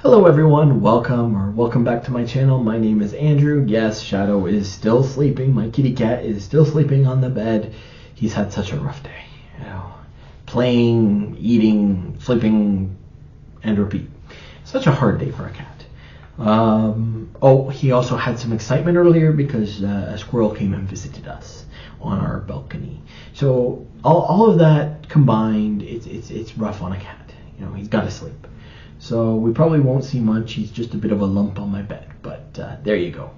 Hello everyone, welcome back to my channel. My name is Andrew. Yes, Shadow is still sleeping. My kitty cat is still sleeping on the bed. He's had such a rough day. Playing, eating, sleeping, and repeat. Such a hard day for a cat. He also had some excitement earlier because a squirrel came and visited us on our balcony. So all of that combined, it's rough on a cat. He's got to sleep. So we probably won't see much. He's just a bit of a lump on my bed. But there you go.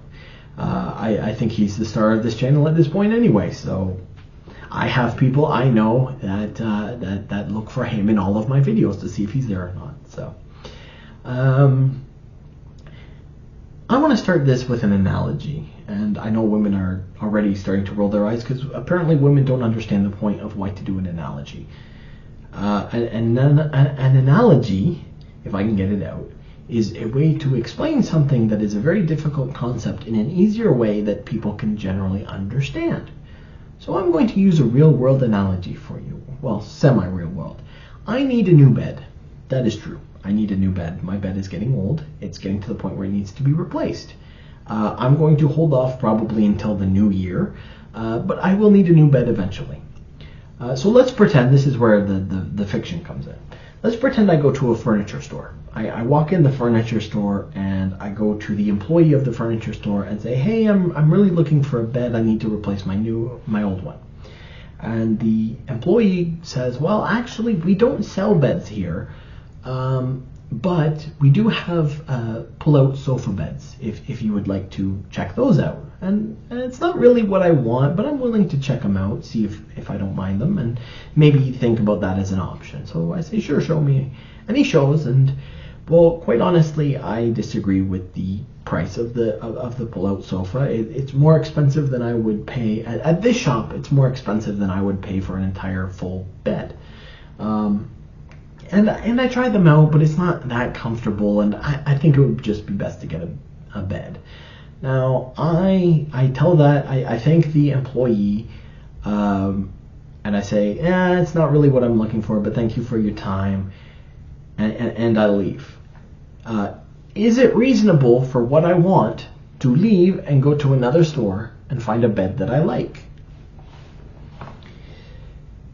I think he's the star of this channel at this point anyway. So I have people I know that look for him in all of my videos to see if he's there or not. So I want to start this with an analogy. And I know women are already starting to roll their eyes because apparently women don't understand the point of why to do an analogy. An analogy, if I can get it out, is a way to explain something that is a very difficult concept in an easier way that people can generally understand. So I'm going to use a real-world analogy for you. Well, semi-real world. I need a new bed. That is true. I need a new bed. My bed is getting old. It's getting to the point where it needs to be replaced. I'm going to hold off probably until the new year, but I will need a new bed eventually. So let's pretend this is where the fiction comes in. Let's pretend I go to a furniture store. I walk in the furniture store and I go to the employee of the furniture store and say, hey, I'm really looking for a bed. I need to replace my old one. And the employee says, well, actually, we don't sell beds here, but we do have pull-out sofa beds if you would like to check those out. And it's not really what I want, but I'm willing to check them out, see if I don't mind them, and maybe think about that as an option. So I say, sure, show me. And he shows, and well, quite honestly, I disagree with the price of the pull-out sofa. It's more expensive than I would pay at this shop. It's more expensive than I would pay for an entire full bed. And I tried them out, but it's not that comfortable, and I think it would just be best to get a bed. Now, I thank the employee, and I say, it's not really what I'm looking for, but thank you for your time, and I leave. Is it reasonable for what I want to leave and go to another store and find a bed that I like?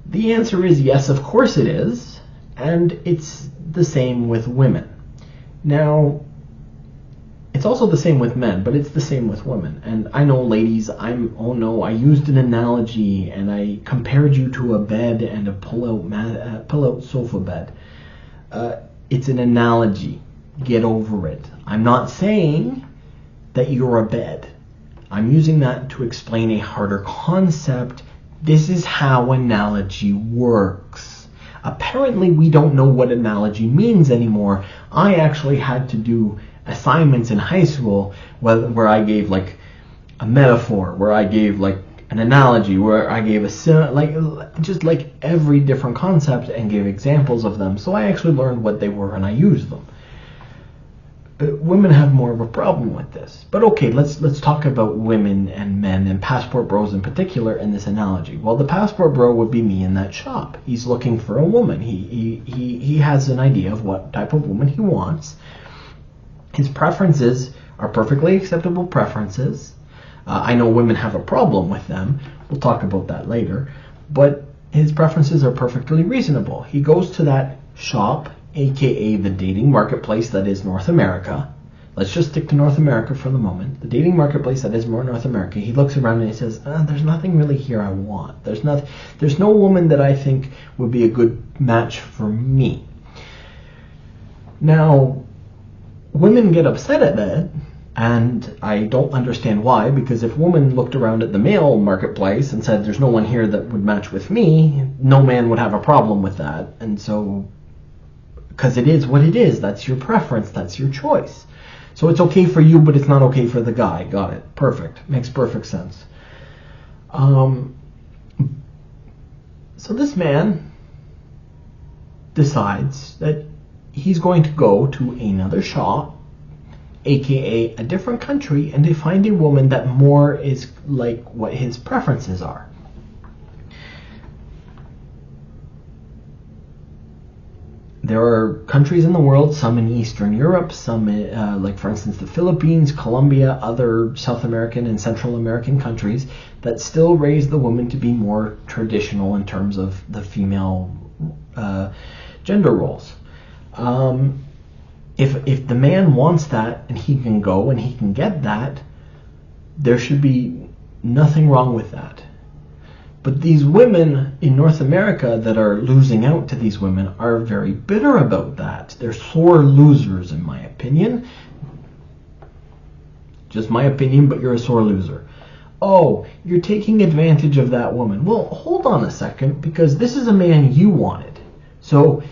The answer is yes, of course it is, and it's the same with women. Now, it's also the same with men, but it's the same with women. And I know, ladies, I used an analogy and I compared you to a bed and a pull-out sofa bed. It's an analogy. Get over it. I'm not saying that you're a bed. I'm using that to explain a harder concept. This is how analogy works. Apparently, we don't know what analogy means anymore. I actually had to do assignments in high school where I gave like a metaphor, where I gave like an analogy, where I gave just like every different concept and gave examples of them. So I actually learned what they were and I used them. But women have more of a problem with this. But okay, let's talk about women and men and passport bros in particular in this analogy. Well, the passport bro would be me in that shop. He's looking for a woman. He has an idea of what type of woman he wants. His preferences are perfectly acceptable preferences. I know women have a problem with them. We'll talk about that later. But his preferences are perfectly reasonable. He goes to that shop, aka the dating marketplace that is North America. Let's just stick to North America for the moment. The dating marketplace that is more North America. He looks around and he says, there's nothing really here I want. There's no woman that I think would be a good match for me. Now, women get upset at that, and I don't understand why, because if women looked around at the male marketplace and said there's no one here that would match with me, no man would have a problem with that. And so, because it is what it is, that's your preference, that's your choice. So it's okay for you, but it's not okay for the guy. Got it. Perfect. Makes perfect sense. So this man decides that he's going to go to another shop, aka a different country, and to find a woman that more is like what his preferences are. there are countries in the world, some in Eastern Europe, some like for instance the Philippines, Colombia, other South American and Central American countries that still raise the woman to be more traditional in terms of the female gender roles. If the man wants that and he can go and he can get that, there should be nothing wrong with that. But these women in North America that are losing out to these women are very bitter about that. They're sore losers, in my opinion. Just my opinion, but you're a sore loser. Oh, you're taking advantage of that woman. Well, hold on a second, because this is a man you wanted. So,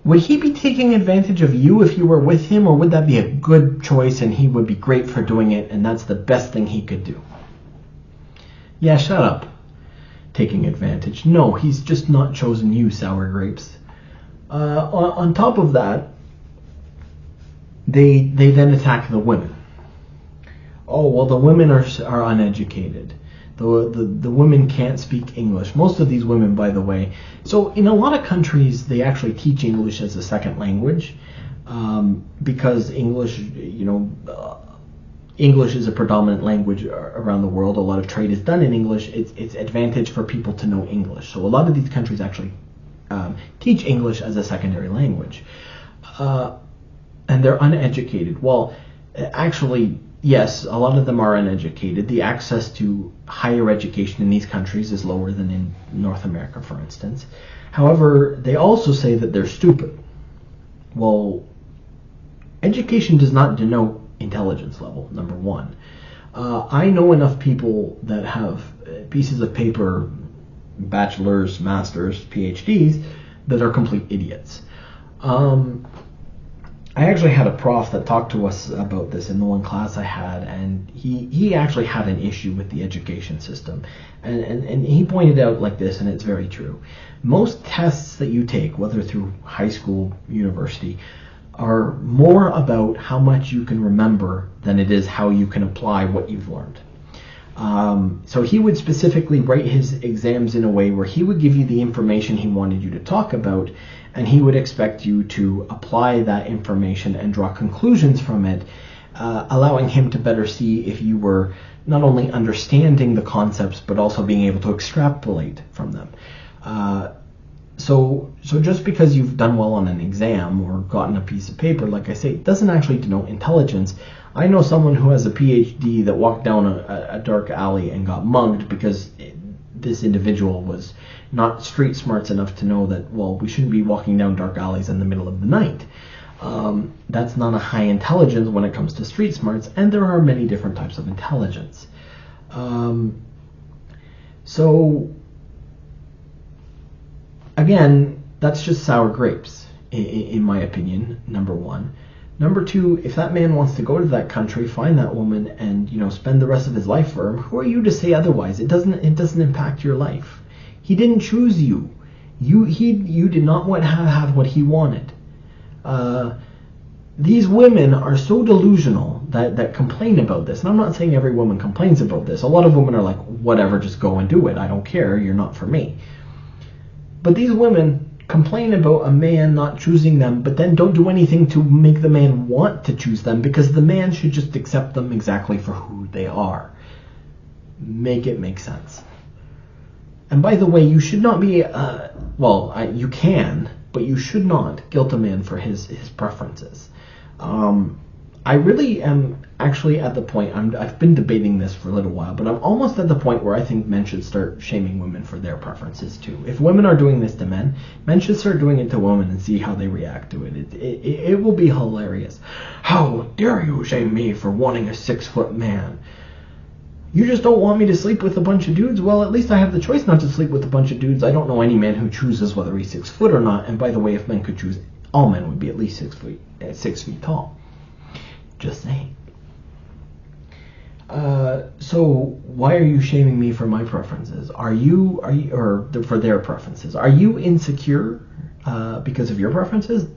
would he be taking advantage of you if you were with him, or would that be a good choice and he would be great for doing it and that's the best thing he could do? Yeah, shut up. Taking advantage. No, he's just not chosen you, sour grapes. On top of that, they then attack the women. Oh, well, the women are uneducated. The women can't speak English. Most of these women, by the way. So in a lot of countries, they actually teach English as a second language because English, English is a predominant language around the world. A lot of trade is done in English. It's advantage for people to know English. So a lot of these countries actually teach English as a secondary language. And they're uneducated. Well, actually, yes, a lot of them are uneducated. The access to higher education in these countries is lower than in North America, for instance. However, they also say that they're stupid. Well, education does not denote intelligence level, number one. I know enough people that have pieces of paper, bachelor's, master's, PhDs, that are complete idiots. I actually had a prof that talked to us about this in the one class I had, and he actually had an issue with the education system. And he pointed out like this, and it's very true. Most tests that you take, whether through high school, university, are more about how much you can remember than it is how you can apply what you've learned. So he would specifically write his exams in a way where he would give you the information he wanted you to talk about, and he would expect you to apply that information and draw conclusions from it, allowing him to better see if you were not only understanding the concepts but also being able to extrapolate from them. So just because you've done well on an exam or gotten a piece of paper, like I say, it doesn't actually denote intelligence. I know someone who has a PhD that walked down a dark alley and got mugged because this individual was not street smarts enough to know that, well, we shouldn't be walking down dark alleys in the middle of the night. That's not a high intelligence when it comes to street smarts, and there are many different types of intelligence. So, again, that's just sour grapes, in my opinion, number one. Number two, if that man wants to go to that country, find that woman, and spend the rest of his life for him, who are you to say otherwise? It doesn't impact your life. He didn't choose you. You did not have what he wanted. These women are so delusional that complain about this. And I'm not saying every woman complains about this. A lot of women are like, whatever, just go and do it. I don't care. You're not for me. But these women complain about a man not choosing them, but then don't do anything to make the man want to choose them, because the man should just accept them exactly for who they are. Make it make sense. And by the way, you should not be, you can, but you should not guilt a man for his preferences. I really am actually at the point, I've been debating this for a little while, but I'm almost at the point where I think men should start shaming women for their preferences too. If women are doing this to men should start doing it to women and see how they react to it. It will be hilarious. How dare you shame me for wanting a 6-foot man? You just don't want me to sleep with a bunch of dudes? Well, at least I have the choice not to sleep with a bunch of dudes. I don't know any man who chooses whether he's 6 foot or not. And by the way, if men could choose, all men would be at least 6 feet tall. Just saying. So why are you shaming me for my preferences? Or for their preferences? Are you insecure because of your preferences?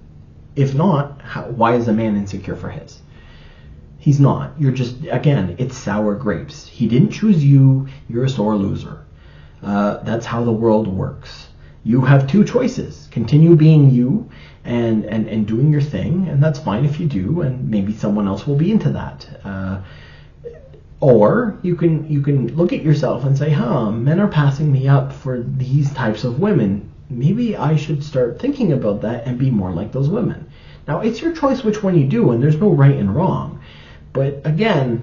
If not, why is a man insecure for his? He's not. You're just, again, it's sour grapes. He didn't choose you. You're a sore loser. That's how the world works. You have two choices. Continue being you and doing your thing, and that's fine if you do, and maybe someone else will be into that. Or you can look at yourself and say, men are passing me up for these types of women. Maybe I should start thinking about that and be more like those women. Now, it's your choice which one you do, and there's no right and wrong. But again,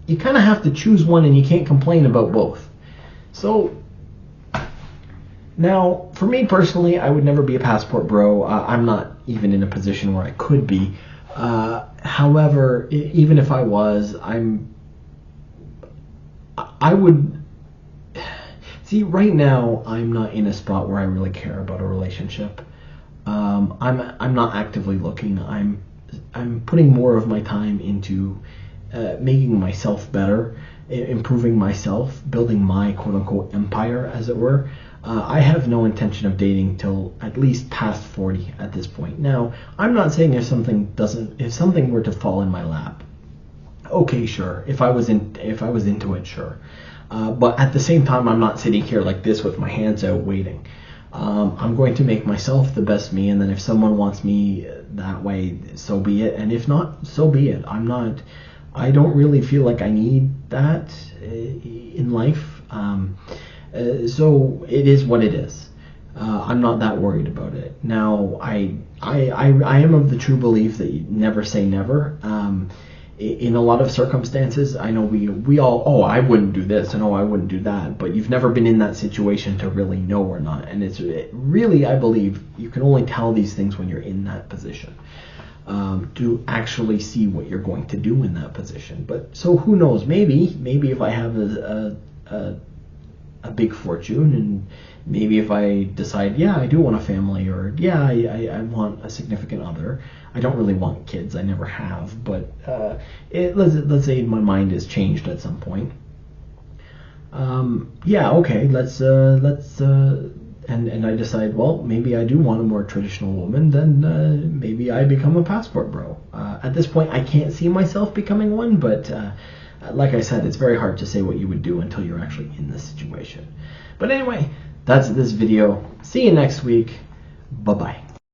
you kind of have to choose one, and you can't complain about both. So, now, for me personally, I would never be a passport bro. I'm not even in a position where I could be. However, even if I was, I would... See, right now, I'm not in a spot where I really care about a relationship. I'm not actively looking. I'm putting more of my time into making myself better, improving myself, building my quote-unquote empire, as it were. I have no intention of dating till at least past 40 at this point. Now, I'm not saying if something were to fall in my lap, okay, sure. If I was into it, sure. But at the same time, I'm not sitting here like this with my hands out waiting. I'm going to make myself the best me, and then if someone wants me that way, so be it. And if not, so be it. I don't really feel like I need that in life. So it is what it is. I'm not that worried about it. Now, I am of the true belief that you never say never. In a lot of circumstances, I know we all, I wouldn't do this, and I wouldn't do that, but you've never been in that situation to really know or not. And really, I believe you can only tell these things when you're in that position, to actually see what you're going to do in that position. But so who knows? Maybe if I have a big fortune, and maybe if I decide, I do want a family, or I want a significant other. I don't really want kids. I never have, but let's say my mind has changed at some point. Okay, let's and I decide, well, maybe I do want a more traditional woman, then maybe I become a passport bro. At this point, I can't see myself becoming one, but like I said, it's very hard to say what you would do until you're actually in this situation. But anyway, that's this video. See you next week. Bye-bye.